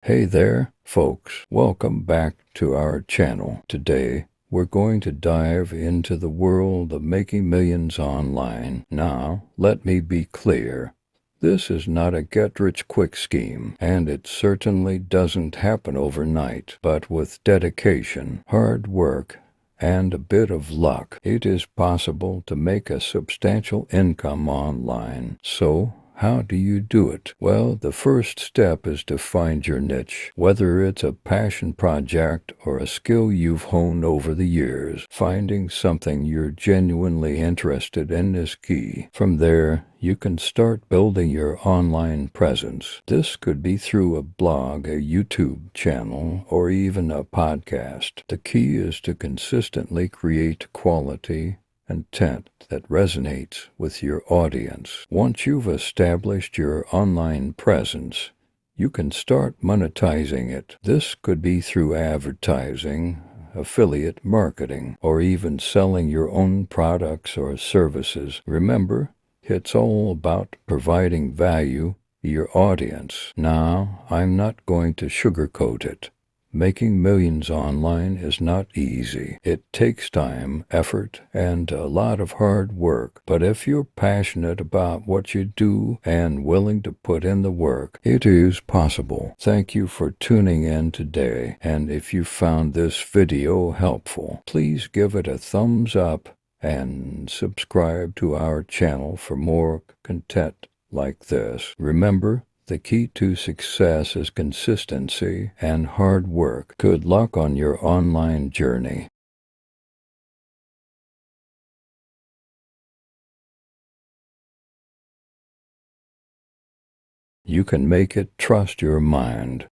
Hey there, folks. Welcome back to our channel. Today, we're going to dive into the world of making millions online. Now, let me be clear. This is not a get-rich-quick scheme, and it certainly doesn't happen overnight. But with dedication, hard work, and a bit of luck, it is possible to make a substantial income online. So, how do you do it? Well, the first step is to find your niche. Whether it's a passion project or a skill you've honed over the years, finding something you're genuinely interested in is key. From there, you can start building your online presence. This could be through a blog, a YouTube channel, or even a podcast. The key is to consistently create quality content that resonates with your audience. Once you've established your online presence, you can start monetizing it. This could be through advertising, affiliate marketing, or even selling your own products or services. Remember, it's all about providing value to your audience. Now, I'm not going to sugarcoat it. Making millions online is not easy. It takes time, effort, and a lot of hard work. But if you're passionate about what you do and willing to put in the work, it is possible. Thank you for tuning in today. And if you found this video helpful, please give it a thumbs up and subscribe to our channel for more content like this. Remember, the key to success is consistency and hard work. Good luck on your online journey. You can make it. Trust your mind.